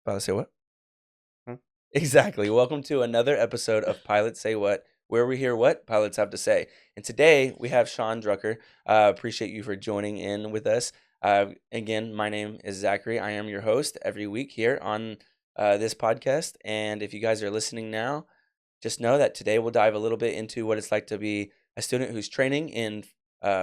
About to say what? Huh? Exactly. Welcome to another episode of Pilots Say What, where we hear what pilots have to say. And today we have Sean Drucker. Appreciate you for joining in with us. Again, my name is Zachary. I am your host every week here on this podcast. And if you guys are listening now, just know that today we'll dive a little bit into what it's like to be a student who's training in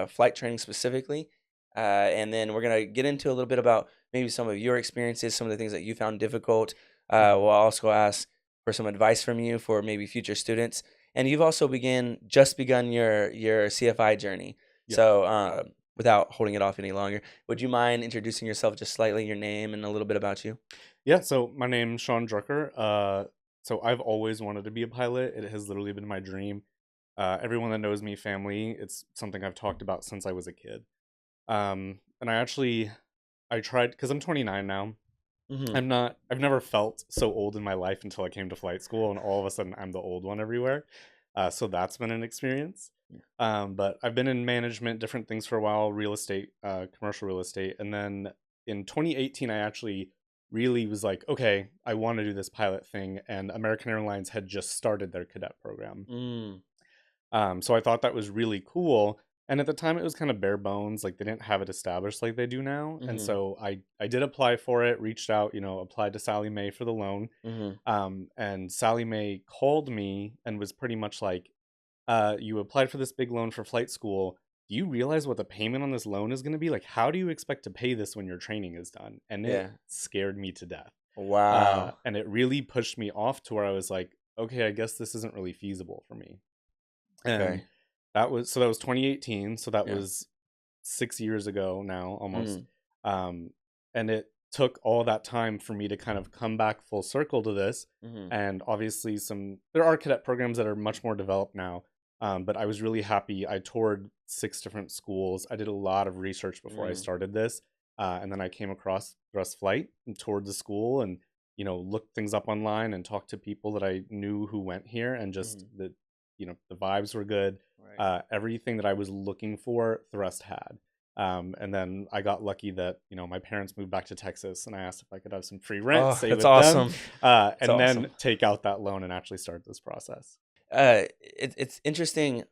flight training specifically. And then we're going to get into a little bit about maybe some of your experiences, some of the things that you found difficult. We'll also ask for some advice from you for maybe future students. And you've also just begun your CFI journey. Yeah. So without holding it off any longer, would you mind introducing yourself just slightly, your name and a little bit about you? Yeah, so my name's Sean Drucker. So I've always wanted to be a pilot. It has literally been my dream. Everyone that knows me, family, it's something I've talked about since I was a kid. And I tried, because I'm 29 now. Mm-hmm. I've never felt so old in my life until I came to flight school, and all of a sudden I'm the old one everywhere. So that's been an experience. But I've been in management, different things for a while, real estate, commercial real estate. And then in 2018, I actually really was like, okay, I want to do this pilot thing. And American Airlines had just started their cadet program. Mm. So I thought that was really cool. And at the time, it was kind of bare bones. Like they didn't have it established like they do now. And Mm-hmm. so I did apply for it, reached out, applied to Sally Mae for the loan. Mm-hmm. And Sally Mae called me and was pretty much like, you applied for this big loan for flight school. Do you realize what the payment on this loan is going to be? Like, how do you expect to pay this when your training is done? And it Yeah. scared me to death. Wow. And it really pushed me off to where I was like, okay, I guess this isn't really feasible for me. And Okay. that was 2018. So that Yeah. was 6 years ago now, almost. Mm. And it took all that time for me to kind of come back full circle to this. Mm-hmm. And obviously, there are cadet programs that are much more developed now. But I was really happy. I toured 6 different schools. I did a lot of research before I Mm. started this. And then I came across Thrust Flight and toured the school and, looked things up online and talked to people that I knew who went here, and just Mm. the vibes were good. Right. Everything that I was looking for, Thrust had. And then I got lucky that, my parents moved back to Texas, and I asked if I could have some free rent, Oh, stay that's with them, awesome. That's and then awesome. take out that loan and actually start this process. It's interesting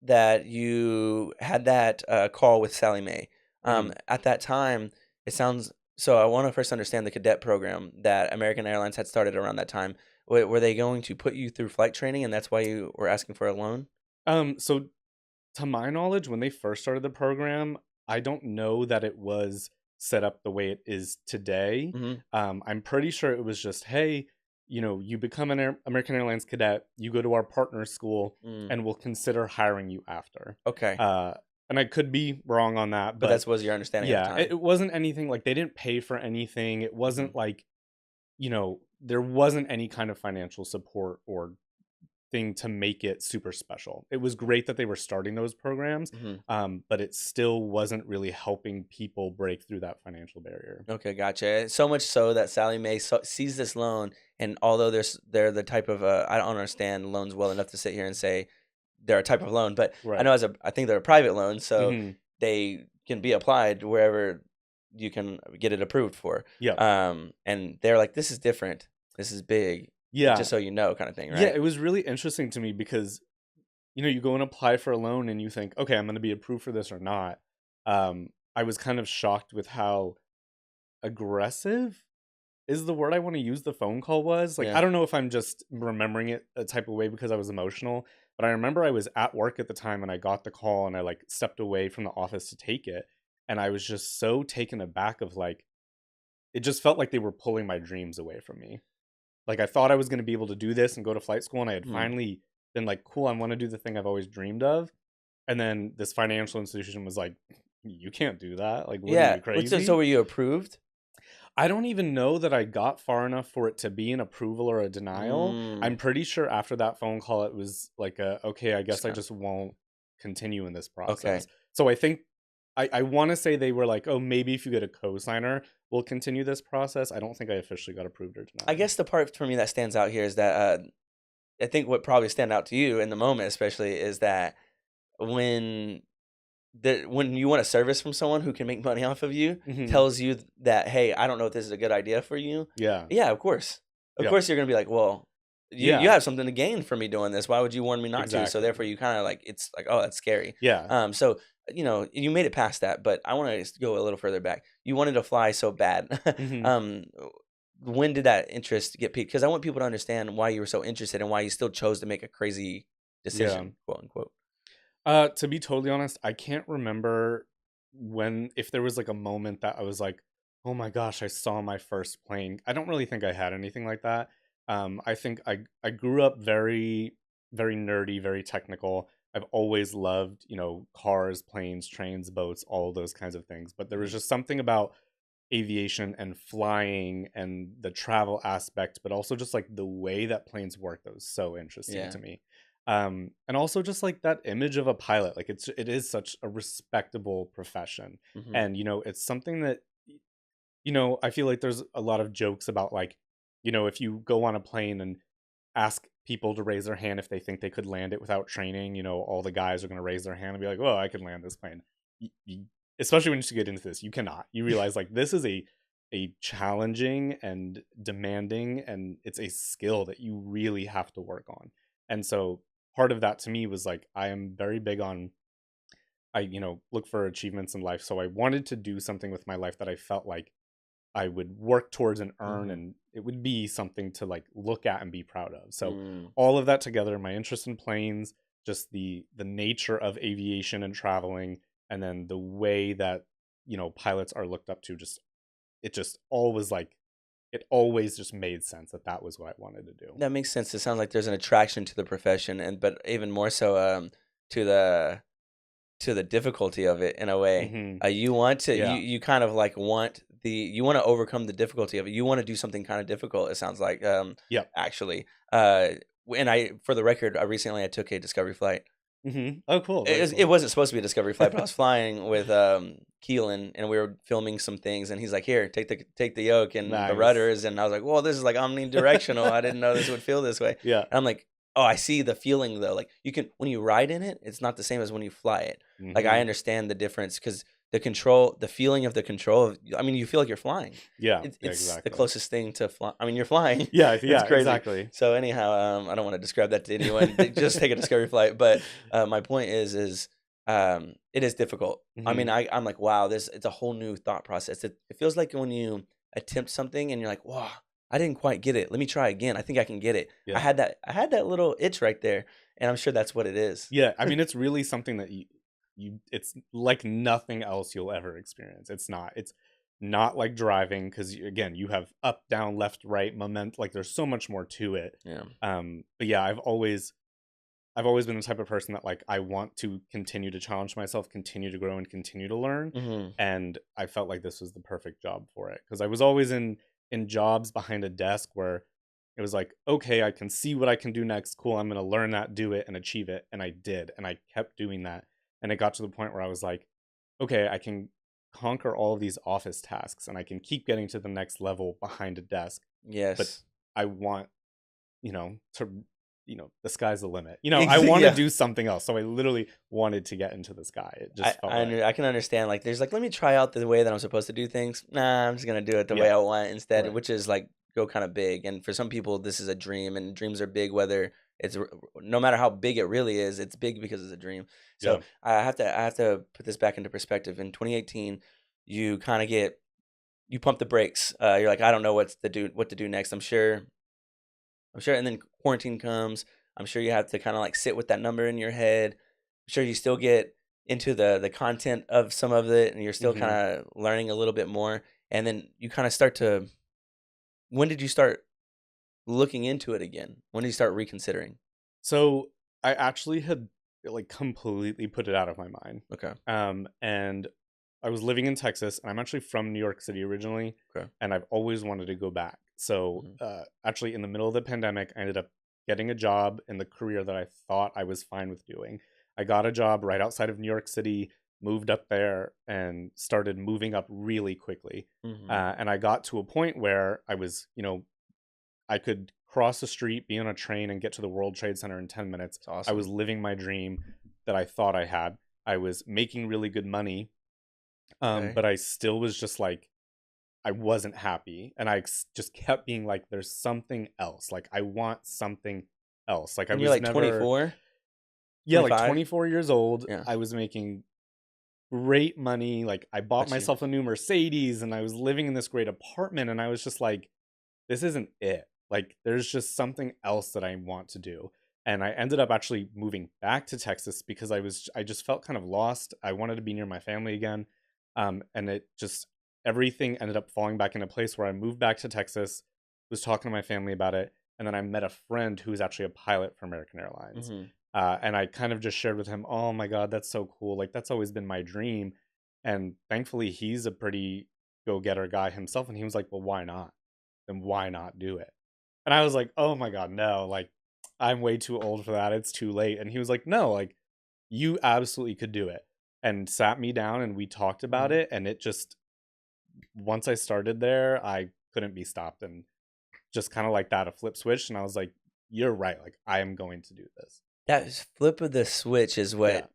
that you had that call with Sally Mae. Mhm. At that time, it sounds so. I want to first understand the cadet program that American Airlines had started around that time. Were they going to put you through flight training, and that's why you were asking for a loan? So to my knowledge, when they first started the program, I don't know that it was set up the way it is today. Mm-hmm. I'm pretty sure it was just, hey, you become an American Airlines cadet, you go to our partner school, Mm. and we'll consider hiring you after. Okay, Uh, and I could be wrong on that, but but that was your understanding at the yeah, it, time. it wasn't anything like they didn't pay for anything. It Mm-hmm. wasn't like, there wasn't any kind of financial support or thing to make it super special. It was great that they were starting those programs, Mm-hmm. but it still wasn't really helping people break through that financial barrier. Okay, gotcha. So much so that Sally Mae sees this loan, and although they're the type of I don't understand loans well enough to sit here and say they're a type of loan, but I Right. know I think they're a private loan, so Hmm. they can be applied wherever you can get it approved for. Yeah. And they're like, this is different, this is big, Yeah. just so you know, kind of thing, Yeah. right? It was really interesting to me because, you go and apply for a loan and you think, okay, I'm going to be approved for this or not. I was kind of shocked with how aggressive is the word I want to use the phone call was. Like, Yeah. I don't know if I'm just remembering it a type of way because I was emotional, but I remember I was at work at the time and I got the call and I like stepped away from the office to take it. And I was just so taken aback of like, it just felt like they were pulling my dreams away from me. Like, I thought I was going to be able to do this and go to flight school, and I had Mhm. finally been like, cool, I want to do the thing I've always dreamed of. And then this financial institution was like, you can't do that. Like, what are Yeah. you, So crazy? were you approved? I don't even know that I got far enough for it to be an approval or a denial. Mm. I'm pretty sure after that phone call, it was like, okay, I Just guess I kind just won't continue in this okay. process. So I think I want to say they were like, oh, maybe if you get a co-signer, we'll continue this process. I don't think I officially got approved or I denied. guess the part for me that stands out here is that I think what probably stand out to you in the moment, especially, is that when that when you want a service from someone who can make money off of you, Hmm. tells you that, hey, I don't know if this is a good idea for you. Yeah. Yeah, of course. Of Yep. course you're gonna be like, well, you Yeah. have something to gain from me doing this. Why would you warn me not to? So Exactly. therefore you kind of like it's like, oh, that's scary. Yeah. So you made it past that, but I want to go a little further back. You wanted to fly so bad. Hmm. um when did that interest get peaked? Because I want people to understand why you were so interested and why you still chose to make a crazy Yeah. decision, quote unquote. To be totally honest, I can't remember when, if there was like a moment that I was like, oh my gosh, I saw my first plane. I don't really think I had anything like that. I think I grew up very, very nerdy, very technical. I've always loved, cars, planes, trains, boats, all those kinds of things. But there was Mhm. just something about aviation and flying and the travel aspect, but also just like the way that planes work that was so interesting Yeah. to me. And also just like that image of a pilot, like it is such a respectable profession. Hmm. And it's something that I feel like there's a lot of jokes about, like, if you go on a plane and ask people to raise their hand if they think they could land it without training, all the guys are going to raise their hand and be like, "Oh, I can land this plane." Especially when you get into this, you cannot. You realize, like, this is a challenging and demanding, and it's a skill that you really have to work on. And so part of that to me was like, I am very big on, I look for achievements in life. So I wanted to do something with my life that I felt like I would work towards and earn, Hmm. and it would be something to like look at and be proud of. So Mm. all of that together, my interest in planes, just the nature of aviation and traveling, and then the way that pilots are looked up to, just always like, it always just made sense that that was what I wanted to do. That makes sense. It sounds like there's an attraction to the profession, and but even more so, to the difficulty of it in a way. Hmm. You want to Yeah. you kind of like you want to overcome the difficulty of it. You want to do something kind of difficult. It sounds like Yep. actually. Uh, and I, for the record, I took a discovery flight. Oh, cool. Very It cool. wasn't supposed to be a discovery flight, but I was flying with Keelan, and we were filming some things, and he's like, "Here, take the yoke and the Nice. rudders," and I was like, "Well, this is like omnidirectional. I didn't know this would feel this way." Yeah. And I'm like, "Oh, I see the feeling though. Like you can when you ride in it, it's not the same as when you fly it. Like I Hmm. understand the difference because the feeling of the control. I mean, you feel like you're flying. Yeah. It's Yeah. it's the Exactly. closest thing to fly. I mean, you're flying. Yeah. It's Yeah. crazy. Exactly. So anyhow, I don't want to describe that to anyone. Just take a discovery flight. But my point is it is difficult. I mean, Hmm. I'm like, wow, this it's a whole new thought process. It feels like when you attempt something and you're like, wow, I didn't quite get it. Let me try again. I think I can get it. Yeah. I had that little itch right there, and I'm sure that's what it is. Yeah, I mean, it's really something that it's like nothing else you'll ever experience. It's not like driving, because again, you have up, down, left, right, moment. Like, there's so much more to it. Yeah. But yeah, I've always been the type of person that, like, I want to continue to challenge myself, continue to grow, and continue to learn. Hmm. And I felt like this was the perfect job for it, because I was always in jobs behind a desk where it was like, okay, I can see what I can do next. Cool, I'm gonna learn that, do it, and achieve it. And I did, and I kept doing that. And it got to the point where I was like, okay, I can conquer all of these office tasks, and I can keep getting to the next level behind a desk. But Yes. I want, to, the sky's the limit. I want to Yeah. do something else. So I literally wanted to get into the sky. It just felt right. I can understand, like, there's, like, let me try out the way that I'm supposed to do things. Nah, I'm just gonna do it the way Yeah, I want instead, right. which is, like, go kinda big, and for some people, this is a dream, and dreams are big whether it's r no matter how big it really is, it's big because it's a dream. So, Yeah. I have to put this back into perspective. In 2018, you kinda you pump the brakes. You're like, "I don't know what to do next." I'm sure, and then quarantine comes. I'm sure you have to kinda, like, sit with that number in your head. I'm sure you still get into the content of some of it, and you're still Hmm. kinda learning a little bit more, and then you kinda start to when did you start looking into it again? When did you start reconsidering? So I actually had, like, completely put it out of my mind. Okay, And I was living in Texas, and I'm actually from New York City originally, okay. and I've always wanted to go back. So Mhm, actually, in the middle of the pandemic, I ended up getting a job in the career that I thought I was fine with doing. I got a job right outside of New York City, moved up there, and started moving up really quickly. mhm. And I got to a point where I could cross the street, be on a train, and get to the World Trade Center in 10 minutes. It's I was awesome. living my dream that I thought I had. I was making really good money, Okay. but I still was just like, I wasn't happy, and just kept being like, "There's something else. Like, I want something else." Like, I And you're was like never, 24, yeah, like 25? 24 years old. Yeah, I was making great money. Like, I bought got you. myself a new Mercedes, and I was living in this great apartment, and I was just like, this isn't it. Like, there's just something else that I want to do. And I ended up actually moving back to Texas because I just felt kind of lost. I wanted to be near my family again. And it just, everything ended up falling back into place where I moved back to Texas, was talking to my family about it. And then I met a friend who's actually a pilot for American Airlines. Mhm. And I kind of just shared with him, oh my God, that's so cool. Like, that's always been my dream. And thankfully, he's a pretty go getter guy himself. And he was like, well, why not? Then why not do it? And I was like, oh my God, no, like, I'm way too old for that. It's too late. And he was like, no, like, you absolutely could do it. And sat me down and we talked about Mhm. it. And it just, once I started there, I couldn't be stopped. And just kind of like that, a flip switch. And I was like, you're right. Like, I am going to do this. That flip of the switch is Yeah. what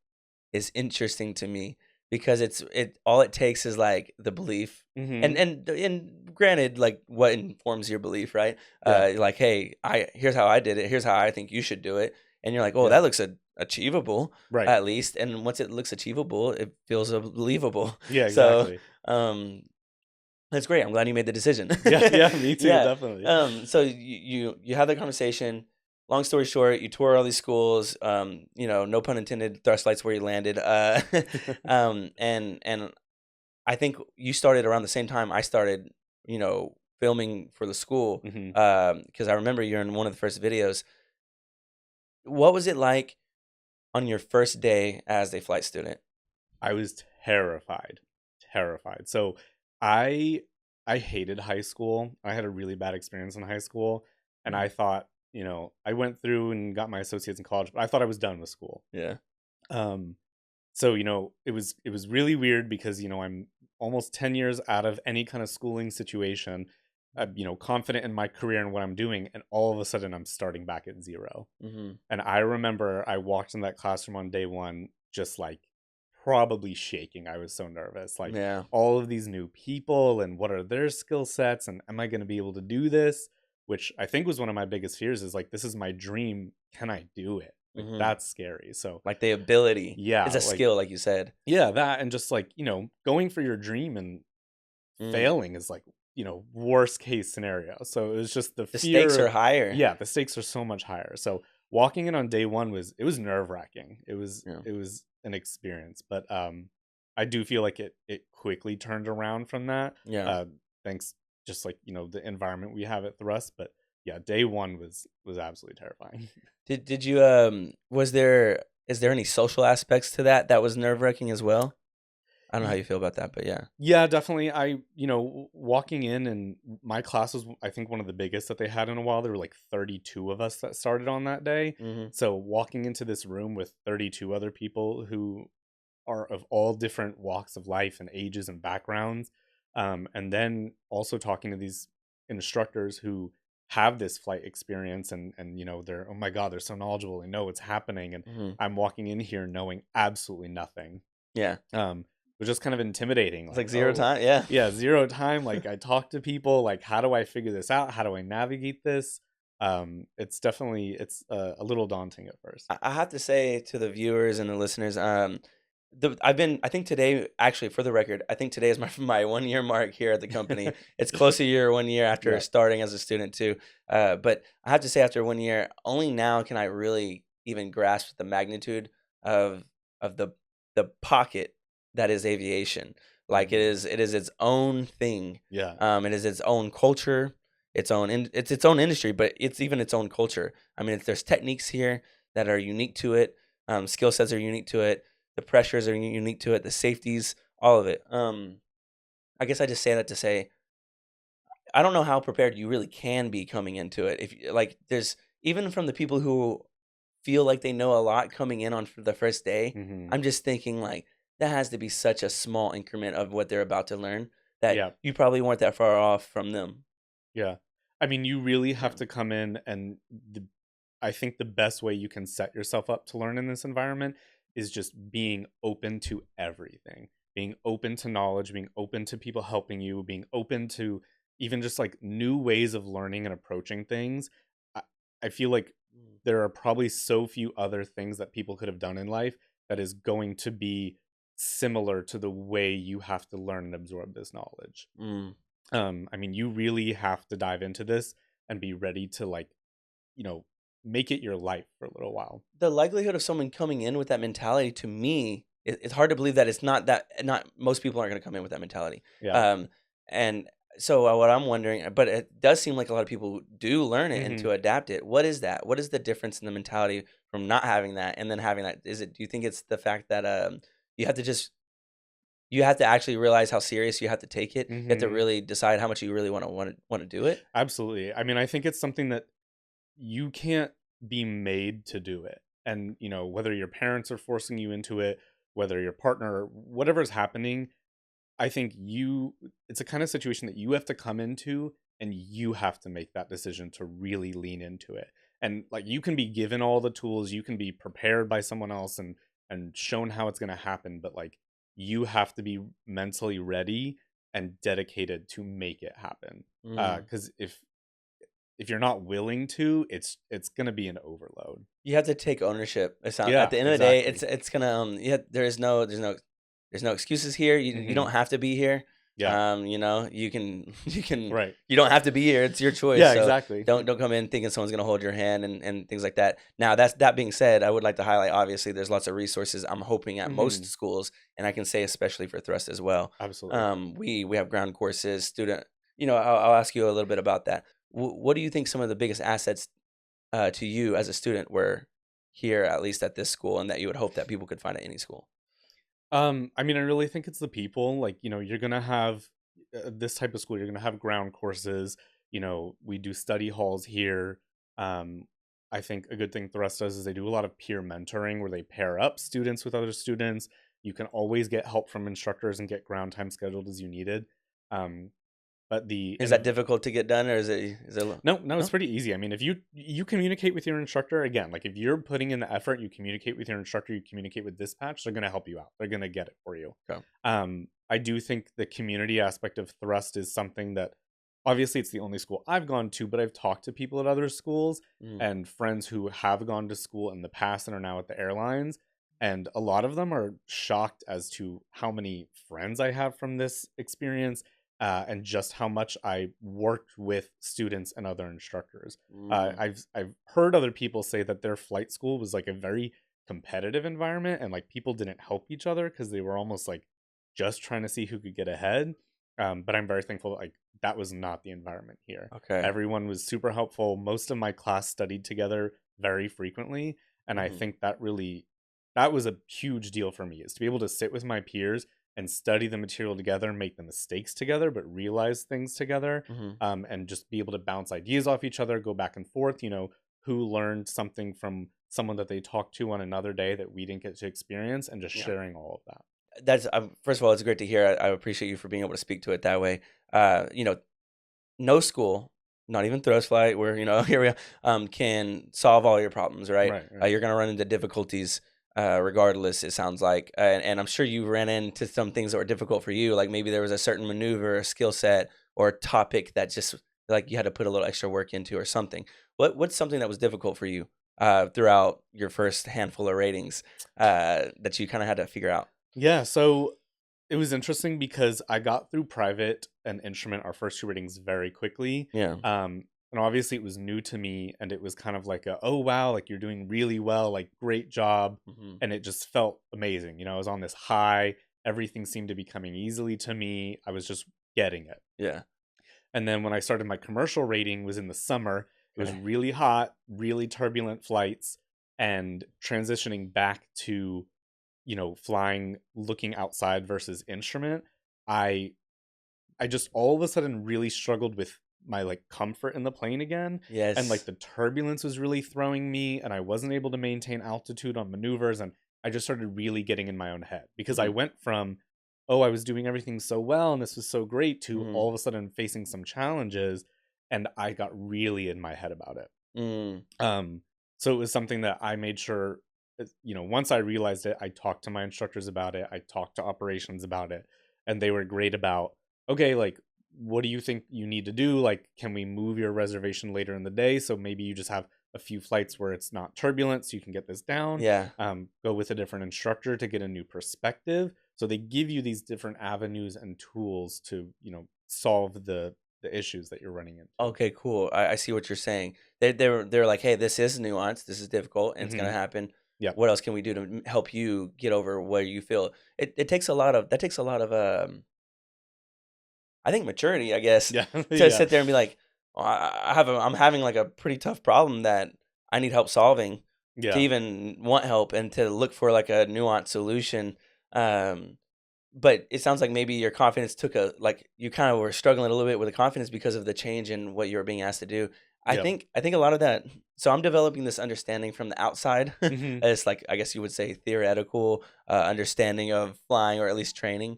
is interesting to me because it all it takes is like the belief Mm-hmm. and granted like what informs your belief, right? Yeah. Like, hey, I here's how I did it, here's how I think you should do it, and you're like, oh, Yeah. that looks achievable Right. at least, and once it looks achievable it feels believable. Yeah, So exactly. um that's great. I'm glad you made the decision. Yeah. Yeah. Me too. Yeah. Definitely. So you have that conversation. Long story short, you tour all these schools. No pun intended. Thrust lights where you landed. And I think you started around the same time I started. Filming for the school. Hmm. Because I remember you're in one of the first videos. What was it like on your first day as a flight student? I was terrified, terrified. So I I hated high school. I had a really bad experience in high school, and Mhm. I thought, I went through and got my associates in college, but I thought I was done with school. Yeah. Um, so it was really weird because I'm almost 10 years out of any kind of schooling situation, confident in my career and what I'm doing, and all of a sudden I'm starting back at zero. Hmm. And I remember I walked in that classroom on day one, just like probably shaking. I was so nervous. Like, Yeah. all of these new people and what are their skill sets, and am I going to be able to do this? Which I think was one of my biggest fears, is like, this is my dream. Can I do it? Like, Hmm. that's scary. So, Like the ability. yeah, It's a like, skill, like you said. yeah, that, and just like, going for your dream and Mm. failing is like, worst case scenario. So it was just the The fear stakes are of, higher. yeah, the stakes are so much higher. So walking in on day one was nerve wracking. It was Yeah. it was an experience, but I do feel like it quickly turned around from that. Yeah. Uh, thanks, just like the environment we have at Thrust. But yeah, day one was absolutely terrifying. Did you is there any social aspects to that was nerve-wracking as well? I don't know how you feel about that, but yeah. Yeah, definitely. Walking in, and my class was, I think, one of the biggest that they had in a while. There were like 32 of us that started on that day. Mhm. So walking into this room with 32 other people who are of all different walks of life and ages and backgrounds, and then also talking to these instructors who have this flight experience, and they're, oh my God, they're so knowledgeable, they know what's happening, and Mhm. I'm walking in here knowing absolutely nothing. Yeah. It was just kind of intimidating, It's like like, 0 oh, time, yeah. yeah, zero time. Like, I talk to people, like, how do I figure this out? How do I navigate this? It's definitely, it's a little daunting at first. I have to say to the viewers and the listeners, I think today, actually, for the record, I think today is my my 1 year mark here at the company. It's close to your 1 year after Yeah. starting as a student too. But I have to say, after 1 year, only now can I really even grasp the magnitude of the pocket that is aviation. Like Mhm. it is its own thing. Yeah. It is its own culture, it's its own industry, but it's even its own culture. I mean, there's techniques here that are unique to it. Skill sets are unique to it. The pressures are unique to it. The safeties, all of it. I guess I just say that to say I don't know how prepared you really can be coming into it. Like, there's even from the people who feel like they know a lot coming in on for the first day. Hmm. I'm just thinking like that has to be such a small increment of what they're about to learn that Yeah. you probably weren't that far off from them. Yeah. I mean, you really Yeah. have to come in, and I think the best way you can set yourself up to learn in this environment is just being open to everything, being open to knowledge, being open to people helping you, being open to even just like new ways of learning and approaching things. I, I feel like Mm. there are probably so few other things that people could have done in life that is going to be similar to the way you have to learn and absorb this knowledge. Mm. I mean, you really have to dive into this and be ready to like, you know, make it your life for a little while. The likelihood of someone coming in with that mentality, to me, it's hard to believe that it's not that, not most people aren't going to come in with that mentality. Yeah. Um, and so what I'm wondering, but it does seem like a lot of people do learn it and Hmm. to adapt it. What is that? What is the difference in the mentality from not having that and then having that? Is it? Do you think it's the fact that you have to just you have to actually realize how serious you have to take it. You have to Hmm. really decide how much you really want to do it. Absolutely. I mean, I think it's something that you can't be made to do it. And, whether your parents are forcing you into it, whether your partner, whatever's happening, I think it's a kind of situation that you have to come into and you have to make that decision to really lean into it. And like you can be given all the tools, you can be prepared by someone else and shown how it's going to happen, but like you have to be mentally ready and dedicated to make it happen. Mm. Cuz if you're not willing to, it's going to be an overload. You have to take ownership. It sound at Yeah, the end of the day, exactly. it's gonna yeah. There's no excuses here. You don't Mhm. have to be here. Yeah, You can right. you don't have to be here. It's your choice. Yeah, So exactly. don't come in thinking someone's gonna hold your hand and things like that. Now that being said, I would like to highlight obviously there's lots of resources. I'm hoping at most Mhm. schools, and I can say especially for Thrust as well. Absolutely. We have ground courses, student. I'll ask you a little bit about that. What do you think some of the biggest assets to you as a student were here, at least at this school, and that you would hope that people could find at any school? I mean, I really think it's the people. Like, you're gonna have this type of school. You're gonna have ground courses. We do study halls here. Um, I think a good thing Thrust does is they do a lot of peer mentoring where they pair up students with other students. You can always get help from instructors and get ground time scheduled as you needed. Um, but the Is that difficult to get done, or is it No, no, it's no? pretty easy. I mean, if you communicate with your instructor again, like if you're putting in the effort, you communicate with your instructor, you communicate with dispatch, they're going to help you out. They're going to get it for you. Okay. I do think the community aspect of Thrust is something that obviously it's the only school I've gone to, but I've talked to people at other schools Mm. and friends who have gone to school in the past and are now at the airlines. And a lot of them are shocked as to how many friends I have from this experience, and just how much I worked with students and other instructors. Mm. I've heard other people say that their flight school was like a very competitive environment, and like people didn't help each other because they were almost like just trying to see who could get ahead. But I'm very thankful that, like, that was not the environment here. Okay. Everyone was super helpful. Most of my class studied together very frequently, and I Mhm. think that was a huge deal for me, is to be able to sit with my peers and study the material together, make the mistakes together, but realize things together, Mhm. and just be able to bounce ideas off each other, go back and forth. Who learned something from someone that they talked to on another day that we didn't get to experience, and just Yeah. sharing all of that. That's first of all, it's great to hear. I appreciate you for being able to speak to it that way. No school, not even Thrust Flight, where here we are, can solve all your problems, right? Right, right. You're gonna run into difficulties, regardless. It sounds like, and I'm sure you ran into some things that were difficult for you. Like maybe there was a certain maneuver, or skill set, or topic that just like you had to put a little extra work into, or something. What's something that was difficult for you throughout your first handful of ratings that you kind of had to figure out? Yeah, so it was interesting because I got through private and instrument, our first two ratings, very quickly. Yeah. And obviously it was new to me, and it was kind of like oh wow, like you're doing really well, like great job. Hmm. And it just felt amazing. I was on this high, everything seemed to be coming easily to me. I was just getting it. Yeah. And then when I started my commercial rating was in the summer. It was Okay. really hot, really turbulent flights, and transitioning back to flying, looking outside versus instrument, I I just all of a sudden really struggled with my like comfort in the plane again. And like Yes. the turbulence was really throwing me, and I wasn't able to maintain altitude on maneuvers, and I just started really getting in my own head because I Hmm. went from, oh, I was doing everything so well and this was so great, to Hmm. all of a sudden facing some challenges, and I got really in my head about it. Mm. Um so it was something that I made sure once I realized it, I talked to my instructors about it. I talked to operations about it, and they were great about, okay, like, what do you think you need to do? Like, can we move your reservation later in the day? So maybe you just have a few flights where it's not turbulent, so you can get this down. Yeah. Go with a different instructor to get a new perspective. So they give you these different avenues and tools to, solve the issues that you're running into. Okay, cool. I see what you're saying. They're like, hey, this is nuanced. This is difficult, and it's gonna Hmm. happen. Yep. What else can we do to help you get over where you feel? It takes a lot of that takes a lot of I think maturity, I guess, Yeah. to Yeah. sit there and be like, "Well, I'm having like a pretty tough problem that I need help solving," to Yeah. even want help and to look for like a nuanced solution. Um, but it sounds like maybe your confidence took a like you kind of were struggling a little bit with the confidence because of the change in what you were being asked to do. Yep. I think a lot of that. So I'm developing this understanding from the outside. Hmm. It's like I guess you would say theoretical understanding of flying or at least training.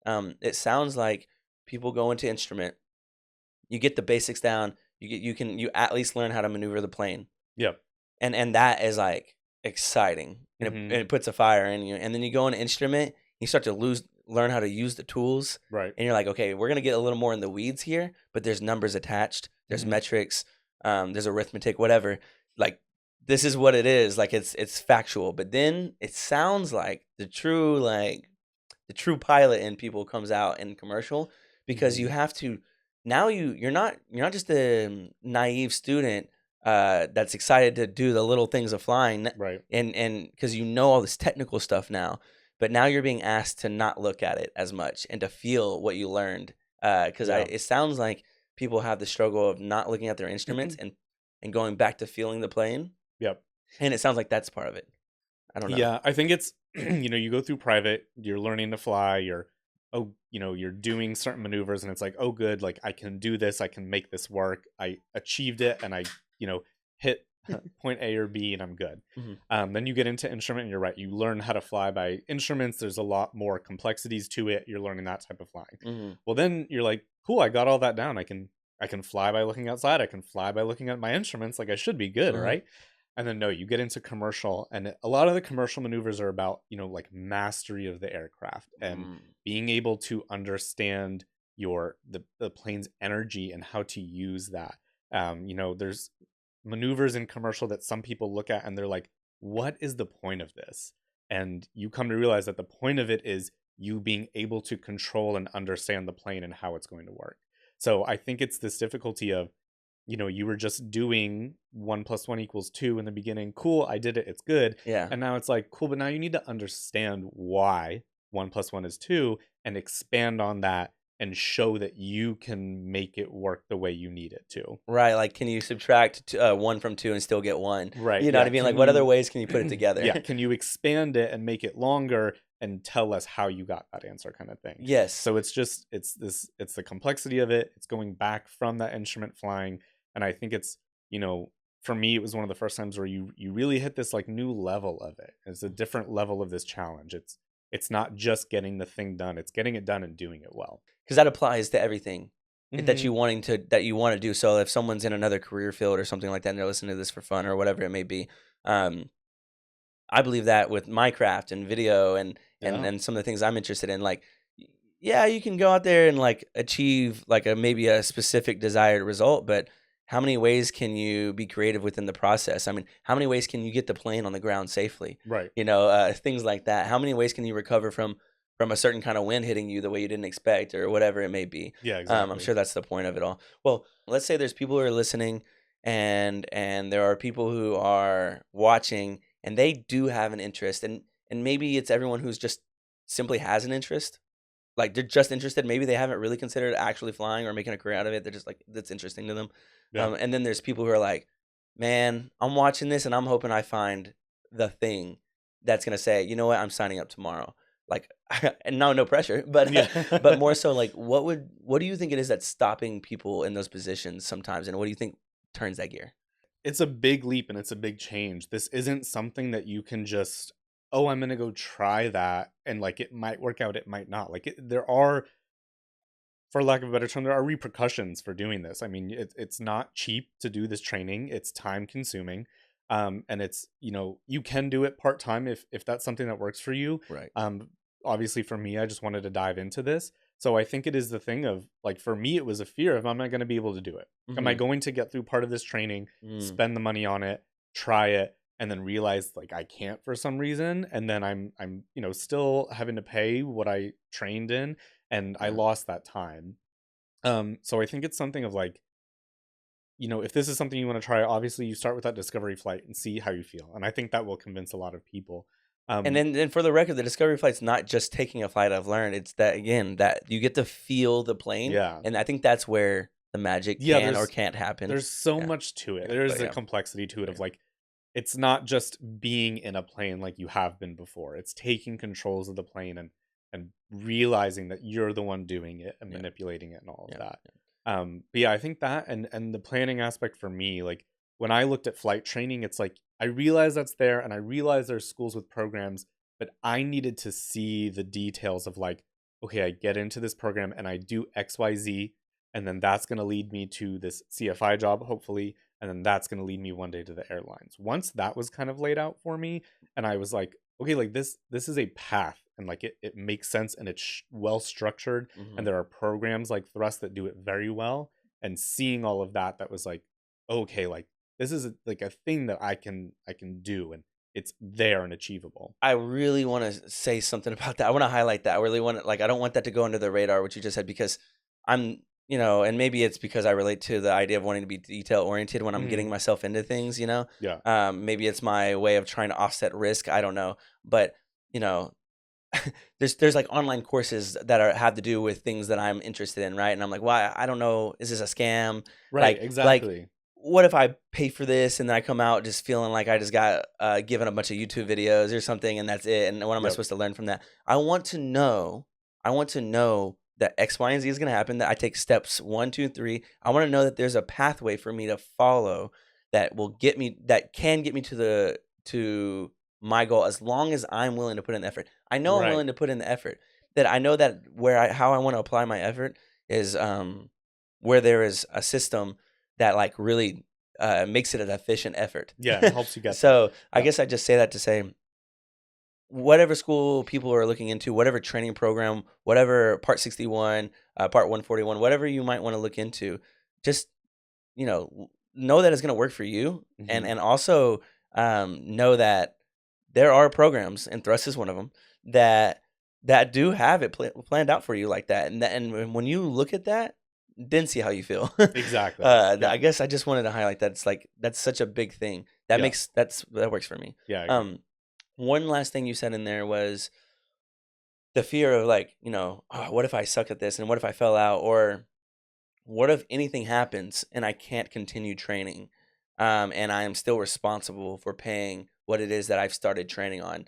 It sounds like people go into instrument, you get the basics down, you at least learn how to maneuver the plane, Yep. and that is like exciting, Hmm. and it puts a fire in you, and then you go into instrument, you start to learn how to use the tools, Right. and you're like, okay, we're gonna get a little more in the weeds here, but there's numbers attached, there's Hmm. metrics, there's arithmetic, whatever, like this is what it is, like it's factual, but then it sounds like the true pilot in people comes out in commercial because you Hmm. have to now you're not just a naive student that's excited to do the little things of flying Right. and because you know all this technical stuff now, but now you're being asked to not look at it as much and to feel what you learned because I Yeah. it sounds like people have the struggle of not looking at their instruments and going back to feeling the plane, Yep. and it sounds like that's part of it. I don't know. Yeah, I think it's you go through private, you're learning to fly, you're doing certain maneuvers and it's like, "Oh good, like I can do this, I can make this work. I achieved it and I, hit point A or B and I'm good." Hmm. Then you get into instrument and you're right. You learn how to fly by instruments. There's a lot more complexities to it. You're learning that type of flying. Hmm. Well, then you're like, "Cool, I got all that down. I can fly by looking outside. I can fly by looking at my instruments. Like I should be good, Hmm. right?" And then no, you get into commercial, and a lot of the commercial maneuvers are about, like mastery of the aircraft and Mm. being able to understand the plane's energy and how to use that. There's maneuvers in commercial that some people look at and they're like, what is the point of this? And you come to realize that the point of it is you being able to control and understand the plane and how it's going to work. So I think it's this difficulty of, you were just doing 1 + 1 = 2 in the beginning. Cool, I did it. It's good. Yeah. And now it's like, cool, but now you need to understand why 1 + 1 = 2 and expand on that and show that you can make it work the way you need it to. Right, like, can you subtract one from two and still get one? Right. You know what I Yeah. mean? Can Like, what other you, ways can you put it together? yeah. Can you expand it and make it longer and tell us how you got that answer kind of thing? Yes. So it's the complexity of it. It's going back from that instrument flying. And I think it's, for me, it was one of the first times where you really hit this like new level of it. It's a different level of this challenge. It's not just getting the thing done. It's getting it done and doing it well. Because that applies to everything Hmm. that you wanna do. So if someone's in another career field or something like that, and they're listening to this for fun or whatever it may be, um, I believe that with my craft and video Yeah. and some of the things I'm interested in, like, yeah, you can go out there and like achieve like a maybe a specific desired result, but how many ways can you be creative within the process? I mean, how many ways can you get the plane on the ground safely? Right. You know, things like that. How many ways can you recover from a certain kind of wind hitting you the way you didn't expect or whatever it may be? Yeah. I'm Exactly. sure that's the point of it all. Well, let's say there's people who are listening and there are people who are watching and they do have an interest and maybe it's everyone who's just simply has an interest, like they're just interested, maybe they haven't really considered actually flying or making a career out of it, they're just like that's interesting to them. Yeah. And then there's people who are like, man, I'm watching this and I'm hoping I find the thing that's going to say, you know what, I'm signing up tomorrow, like and no pressure, but Yeah. but more so like what do you think it is that's stopping people in those positions sometimes, and what do you think turns that gear? It's a big leap and it's a big change. This isn't something that you can just, oh, I'm going to go try that and like it might work out, it might not. Like there are, for lack of a better term, there are repercussions for doing this. I mean, it's not cheap to do this training. It's time consuming. And it's, you can do it part-time if that's something that works for you. Right. Obviously for me, I just wanted to dive into this. So I think it is the thing of like, for me, it was a fear of, am I going to be able to do it? Am I Mm-hmm. going to get through part of this training, Mm. spend the money on it, try it, and then realize like I can't for some reason, and then I'm still having to pay what I trained in, and I Yeah. lost that time. So I think it's something of like, if this is something you want to try, obviously you start with that discovery flight and see how you feel. And I think that will convince a lot of people. And Um, then for the record, the discovery flight's not just taking a flight I've learned. It's that again that you get to feel the plane, yeah. and I think that's where the magic Yeah, can or can't happen. there's so Yeah, much to it. yeah, There's but a yeah, complexity to it of yeah, like, it's not just being in a plane like you have been before. It's taking controls of the plane and realizing that you're the one doing it and yeah, manipulating it and all of yeah, that. But yeah, I think that and the planning aspect for me, like when I looked at flight training, it's like I realized that's there, and I realized there's schools with programs, but I needed to see the details of like, okay, I get into this program and I do XYZ, and then that's going to lead me to this CFI job, hopefully, and then that's going to lead me one day to the airlines. Once that was kind of laid out for me, and I was like, okay, like this is a path, and like it makes sense, and it's well structured, and hmm there are programs like Thrust that do it very well. And seeing all of that, that was like, okay, like this is like a thing that I can do, and it's there and achievable. I really want to say something about that. I want to highlight that. I really want to I don't want that to go under the radar, what you just said, because I'm and maybe it's because I relate to the idea of wanting to be detail oriented when I'm getting Hmm. myself into things. Yeah. Maybe it's my way of trying to offset risk. I don't know, but you know, there's like online courses that have to do with things that I'm interested in, right? And I'm like, why? I don't know. Is this a scam? Right. Like, Exactly. what if I pay for this and then I come out just feeling like I just got given a bunch of YouTube videos or something and that's it? And what am I Yep. supposed to learn from that? I want to know. I want to know that X, Y, and Z is going to happen. That I take steps 1, 2, 3. I want to know that there's a pathway for me to follow that will get me, that can get me to my goal as long as I'm willing to put in the effort. I know I'm Right. willing to put in the effort. That I know that how I want to apply my effort is where there is a system that like really makes it an efficient effort. Yeah. It helps you get there. So I Yeah. guess I just say that to say whatever school people are looking into, whatever training program, whatever Part 61, Part 141, whatever you might want to look into, just know that it's going to work for you, and Hmm. also know that there are programs, and Thrust is one of them that do have it planned out for you like that, and when you look at that, then see how you feel. Exactly. Yeah. I guess I just wanted to highlight that it's like that's such a big thing that Yeah. makes that works for me. Yeah. I agree. Um, One last thing you said in there was the fear of like oh, what if I suck at this, and what if I fell out, or what if anything happens and I can't continue training, and I am still responsible for paying what it is that I've started training on?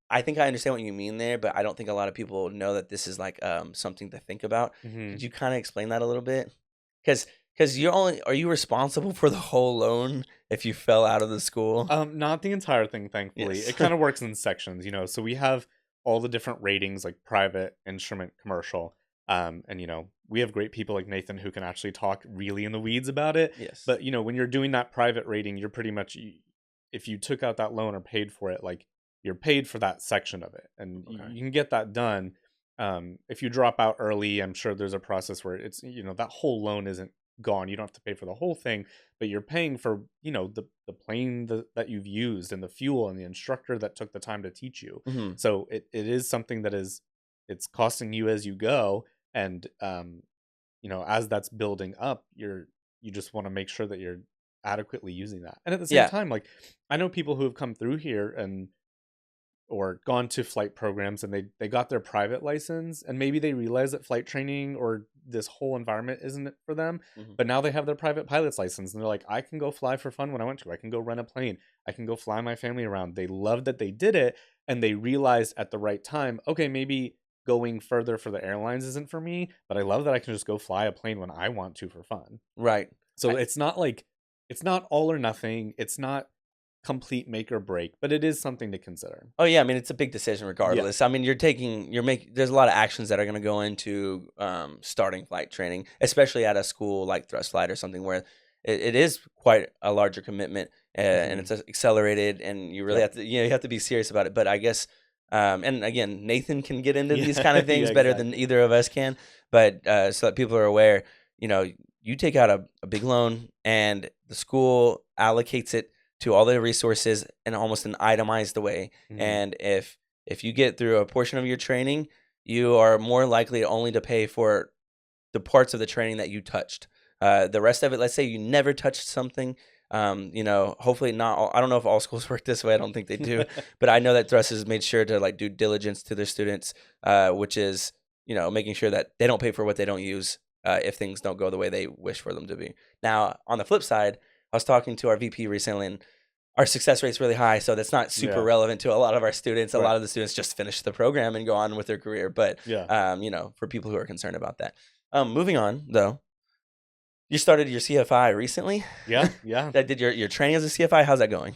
I think I understand what you mean there, but I don't think a lot of people know that this is like something to think about. Hmm. Could you kind of explain that a little bit? Because are you responsible for the whole loan if you fell out of the school? Not the entire thing, thankfully. Yes. It kind of works in sections, so we have all the different ratings like private, instrument, commercial. And we have great people like Nathan who can actually talk really in the weeds about it. Yes. But when you're doing that private rating, you're pretty much, if you took out that loan or paid for it, like you're paid for that section of it, and Okay. you can get that done. If you drop out early, I'm sure there's a process where it's that whole loan isn't gone. You don't have to pay for the whole thing, but you're paying for the plane that you've used, and the fuel, and the instructor that took the time to teach you. Hmm. So it is something that it's costing you as you go. And as that's building up, you just want to make sure that you're adequately using that. And at the same Yeah. time, like I know people who have come through here and or gone to flight programs, and they got their private license, and maybe they realize that flight training or this whole environment isn't for them, Hmm. but now they have their private pilot's license, and they're like, I can go fly for fun when I want to, I can go rent a plane, I can go fly my family around. They loved that they did it, and they realized at the right time, okay, maybe going further for the airlines isn't for me, but I love that I can just go fly a plane when I want to for fun. Right. So it's not like, it's not all or nothing, it's not complete make or break, but it is something to consider. Oh yeah, I mean it's a big decision Yeah. regardless. I mean you're making there's a lot of actions that are going to go into starting flight training, especially at a school like Thrust Flight or something where it is quite a larger commitment. and it's accelerated, and you really Yep. have to, you have to be serious about it. But I guess, and again, Nathan can get into these kind Yeah, of yeah, things better than exactly. either of us can. But so that people are aware, you know, you take out a big loan, and the school allocates it to all the resources in almost an itemized way. Hmm. And if you get through a portion of your training, you are more likely only to pay for the parts of the training that you touched. The rest of it, let's say you never touched something, hopefully not all, I don't know if all schools work this way. I don't think they do, but I know that Thrust has made sure to like do diligence to their students, which is, making sure that they don't pay for what they don't use, if things don't go the way they wish for them to be. Now, on the flip side, I was talking to our VP recently, and our success rate's really high, so that's not super Yeah. relevant to a lot of our students. A Right. lot of the students just finish the program and go on with their career. But Yeah. for people who are concerned about that. Moving on though, you started your CFI recently. Yeah. Yeah. That did your training as a CFI. How's that going?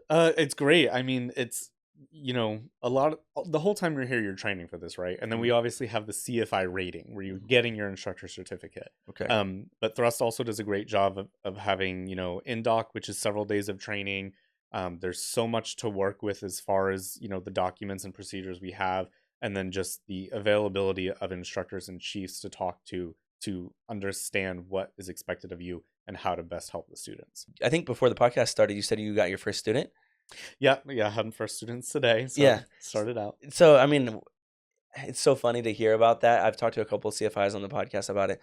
It's great. I mean, it's a lot of, the whole time you're here, you're training for this, right? And then we obviously have the CFI rating where you're getting your instructor certificate. Okay. But Thrust also does a great job of having, in-doc, which is several days of training. There's so much to work with as far as, the documents and procedures we have, and then just the availability of instructors and chiefs to talk to understand what is expected of you and how to best help the students. I think before the podcast started, you said you got your first student. Yeah, I had first students today, so Yeah. started out. So I mean, it's so funny to hear about that. I've talked to a couple of CFIs on the podcast about it.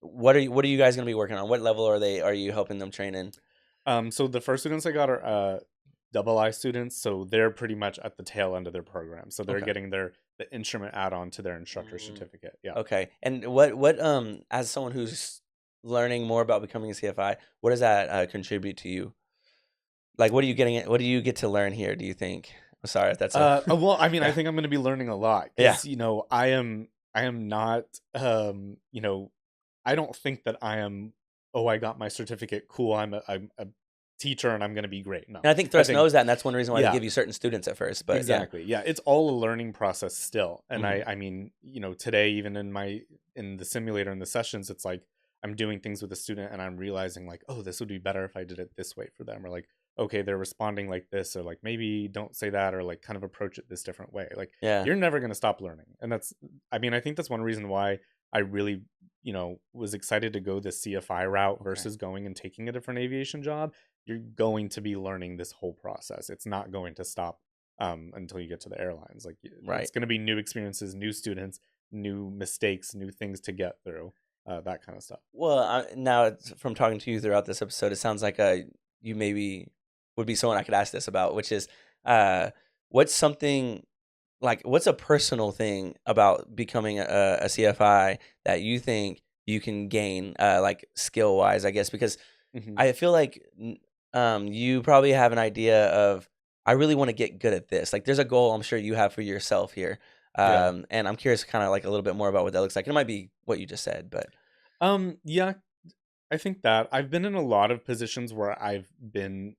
What are you guys going to be working on? What level are you helping them train in? So the first students I got are double I students, so they're pretty much at the tail end of their program. So they're Okay. getting the instrument add-on to their instructor Mm. certificate. Yeah. Okay. And what as someone who's learning more about becoming a CFI, what does that contribute to you? Like, what are you getting? What do you get to learn here? Do you think? I'm sorry if that's a Well, I mean, I yeah. think I'm going to be learning a lot Yeah. because I am not I don't think that I am. Oh, I got my certificate. Cool. I'm a teacher and I'm going to be great. No, And I think I Thrust think knows that, and that's one reason why they yeah. give you certain students at first. But Exactly. Yeah, it's all a learning process still. And Mhm. I mean, today even in the simulator in the sessions, it's like I'm doing things with a student and I'm realizing like, oh, this would be better if I did it this way for them, or like, okay, they're responding like this, or like maybe don't say that, or like kind of approach it this different way. Like Yeah. you're never going to stop learning. And I think that's one reason why I really, was excited to go the CFI route versus going and taking a different aviation job. You're going to be learning this whole process. It's not going to stop until you get to the airlines. Like Right. it's going to be new experiences, new students, new mistakes, new things to get through, that kind of stuff. Well, now from talking to you throughout this episode, it sounds like you maybe would be someone I could ask this about, which is what's something like what's a personal thing about becoming a CFI that you think you can gain, like skill wise, I guess, because Hmm. I feel like you probably have an idea of I really want to get good at this. Like, there's a goal I'm sure you have for yourself here, Yeah. and I'm curious, kind of like a little bit more about what that looks like. It might be what you just said, but Yeah, I think that I've been in a lot of positions where I've been,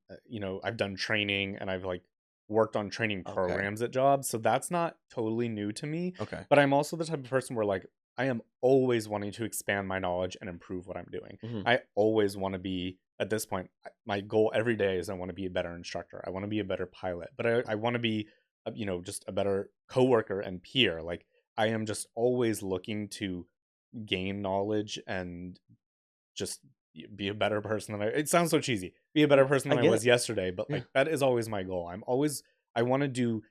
I've done training and I've like worked on training okay, programs at jobs. So that's not totally new to me. okay, But I'm also the type of person where like I am always wanting to expand my knowledge and improve what I'm doing. hmm I always want to be, at this point, my goal every day is I want to be a better instructor. I want to be a better pilot, but I want to be, just a better coworker and peer. Like I am just always looking to gain knowledge and just be a better person than it sounds so cheesy, be a better person I than I get was it. yesterday, but Yeah, like that is always my goal. I want to do,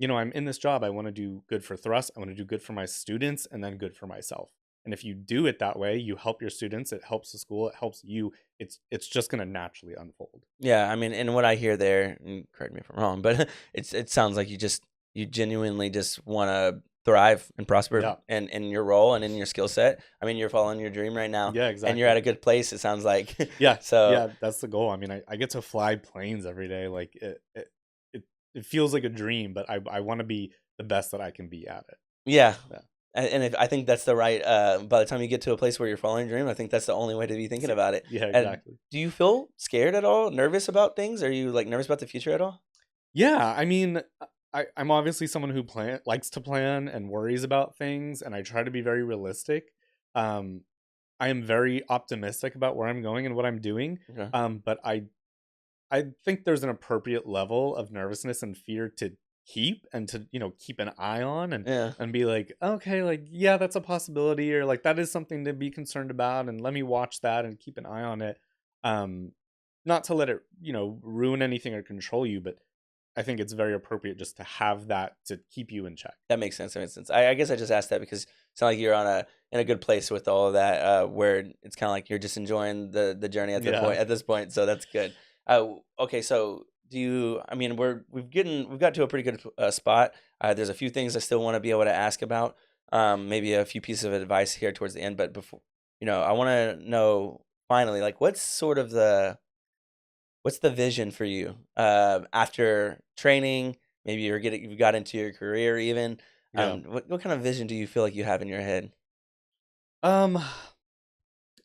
I'm in this job, I want to do good for Thrust, I want to do good for my students, and then good for myself. And if you do it that way, you help your students, it helps the school, it helps you. It's just going to naturally unfold. yeah. I mean, and what I hear there, and correct me if I'm wrong, but it sounds like you genuinely just want to thrive and prosper Yeah. in your role and in your skill set. I mean, you're following your dream right now, Yeah, and you're at exactly. a good place. It sounds like. Yeah, So yeah, that's the goal. I mean, I get to fly planes every day. Like it feels like a dream, but I want to be the best that I can be at it. yeah. Yeah. And if I think that's the right, by the time you get to a place where you're following your dream, I think that's the only way to be thinking about it. Yeah, And exactly. do you feel scared at all? Nervous about things? Are you like nervous about the future at all? Yeah, I mean, I'm obviously someone who likes to plan and worries about things, and I try to be very realistic. Um, I am very optimistic about where I'm going and what I'm doing. Okay. But I think there's an appropriate level of nervousness and fear to keep and to, keep an eye on Yeah. and be like, okay, like, yeah, that's a possibility, or like that is something to be concerned about, and let me watch that and keep an eye on it. Um, Not to let it, ruin anything or control you, but I think it's very appropriate just to have that to keep you in check. That makes sense. That makes sense. I guess I just asked that because it's not like you're on a in a good place with all of that, where it's kind of like you're just enjoying the journey Yeah. at this point. So that's good. Okay, so do you? I mean, we've got to a pretty good spot. There's a few things I still want to be able to ask about. Maybe a few pieces of advice here towards the end, but before, I want to know finally, like, what's the vision for you after training? Maybe you've got into your career even. Yeah. What kind of vision do you feel like you have in your head? Um,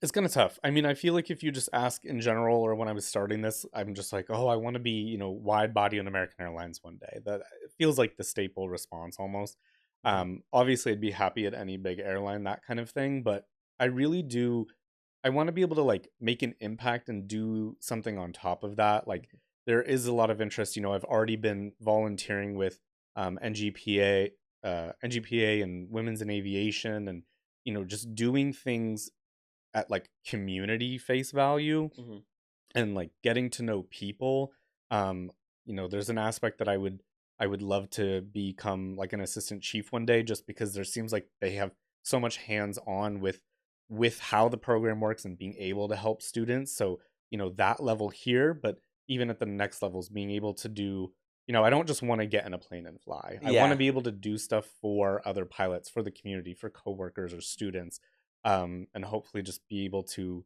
it's kind of tough. I mean, I feel like if you just ask in general, or when I was starting this, I'm just like, oh, I want to be, wide body on American Airlines one day. That it feels like the staple response almost. Mhm. Obviously, I'd be happy at any big airline, that kind of thing. But I really do. I want to be able to like make an impact and do something on top of that. Like there is a lot of interest. I've already been volunteering with NGPA, NGPA, and Women's in Aviation, and just doing things at like community face value Mhm. and like getting to know people. um there's an aspect that I would love to become like an assistant chief one day, just because there seems like they have so much hands on with how the program works and being able to help students. So that level here, but even at the next levels, being able to do, I don't just want to get in a plane and fly. I want to Yeah. be able to do stuff for other pilots, for the community, for coworkers or students, and hopefully just be able to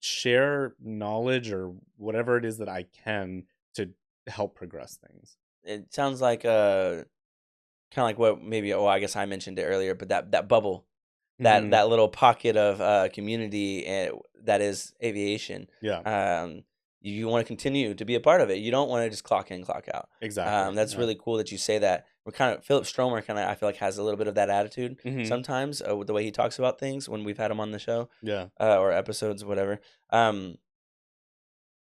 share knowledge or whatever it is that I can to help progress things. It sounds like kind of like what maybe I guess I mentioned it earlier, but that bubble, Hmm. that little pocket of community that is aviation. Yeah, Um, you want to continue to be a part of it. You don't want to just clock in, clock out. exactly. That's Yeah. really cool that you say that. We're kind of Philip Stromer kind of I feel like has a little bit of that attitude Hmm. sometimes with the way he talks about things when we've had him on the show Yeah. or episodes, whatever. Um,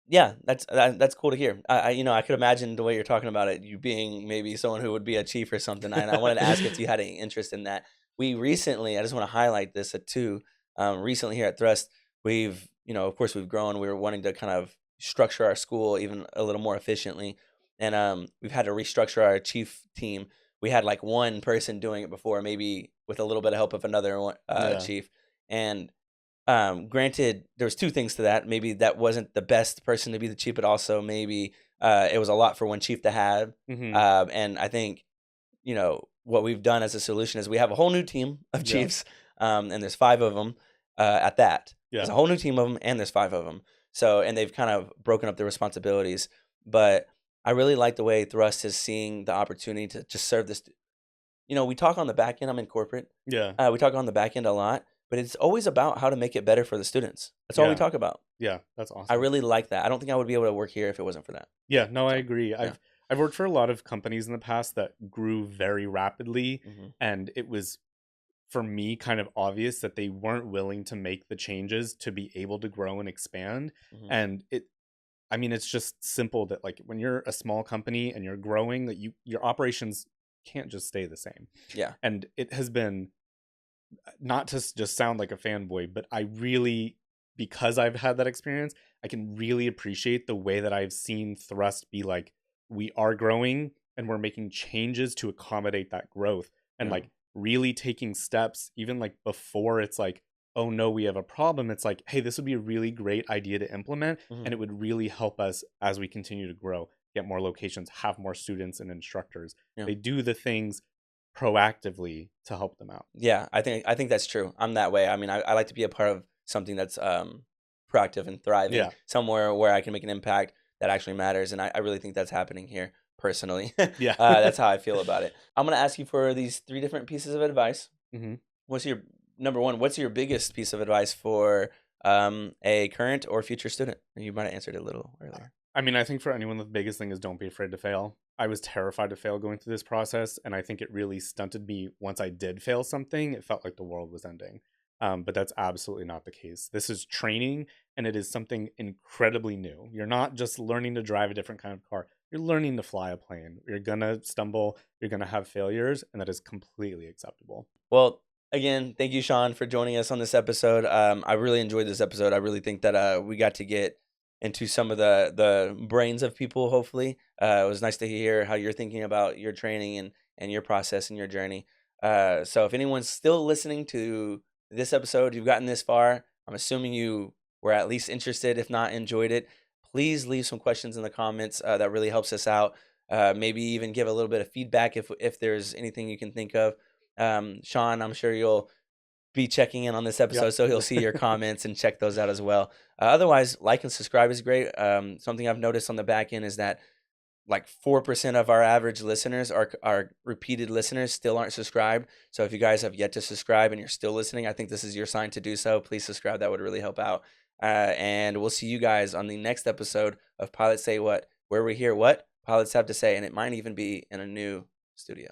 yeah, that's cool to hear. I could imagine the way you're talking about it, you being maybe someone who would be a chief or something. And I wanted to ask if you had any interest in that. We recently, I just want to highlight this at too. Recently here at Thrust, we've, of course, we've grown. We were wanting to kind of structure our school even a little more efficiently, and we've had to restructure our chief team. We had like one person doing it before, maybe with a little bit of help of another Yeah. chief, and granted, there was two things to that. Maybe that wasn't the best person to be the chief, but also maybe it was a lot for one chief to have. Hmm. And I think what we've done as a solution is we have a whole new team of Yeah. chiefs, and there's five of them at that. There's Yeah. a whole new team of them, and there's five of them. So, and they've kind of broken up their responsibilities. But I really like the way Thrust is seeing the opportunity to just serve this. We talk on the back end. I'm in corporate. Yeah. We talk on the back end a lot, but it's always about how to make it better for the students. That's all we Yeah. talk about. Yeah. That's I awesome. really like that. I don't think I would be able to work here if it wasn't for that. Yeah. No, I So, agree. yeah. I've worked for a lot of companies in the past that grew very rapidly, Hmm. and it was, for me, kind of obvious that they weren't willing to make the changes to be able to grow and expand. Hmm. And I mean, it's just simple that like when you're a small company and you're growing, that your operations can't just stay the same. Yeah. And it has been, not to just sound like a fanboy, but I really, because I've had that experience, I can really appreciate the way that I've seen Thrust be like, we are growing and we're making changes to accommodate that growth, and Yeah. like really taking steps, even like before it's like, oh no, we have a problem. It's like, hey, this would be a really great idea to implement, Hmm. and it would really help us as we continue to grow, get more locations, have more students and instructors. Yeah. They do the things proactively to help them out. Yeah. I think that's true. I'm that way. I mean, I like to be a part of something that's proactive and thriving, Yeah. somewhere where I can make an impact that actually matters. And I really think that's happening here personally. Yeah. That's how I feel about it. I'm gonna ask you for these three different pieces of advice. Hmm. What's your number one? What's your biggest piece of advice for a current or future student? You might have answered it a little earlier. I mean, I think for anyone, the biggest thing is don't be afraid to fail. I was terrified to fail going through this process, and I think it really stunted me once I did fail something. It felt like the world was ending. But that's absolutely not the case. This is training, and it is something incredibly new. You're not just learning to drive a different kind of car. You're learning to fly a plane. You're gonna stumble. You're gonna have failures, and that is completely acceptable. Well, again, thank you, Sean, for joining us on this episode. I really enjoyed this episode. I really think that we got to get into some of the brains of people. Hopefully, it was nice to hear how you're thinking about your training and your process and your journey. So, if anyone's still listening to this episode, you've gotten this far. I'm assuming you were at least interested, if not enjoyed it. Please leave some questions in the comments. That really helps us out. Maybe even give a little bit of feedback if there's anything you can think of. Sean, I'm sure you'll be checking in on this episode, Yep. so he'll see your comments and check those out as well. Otherwise, like and subscribe is great. Something I've noticed on the back end is that like 4% of our average listeners are repeated listeners, still aren't subscribed. So if you guys have yet to subscribe and you're still listening, I think this is your sign to do so. Please subscribe. That would really help out. And we'll see you guys on the next episode of Pilots Say What, where we hear what pilots have to say, and it might even be in a new studio.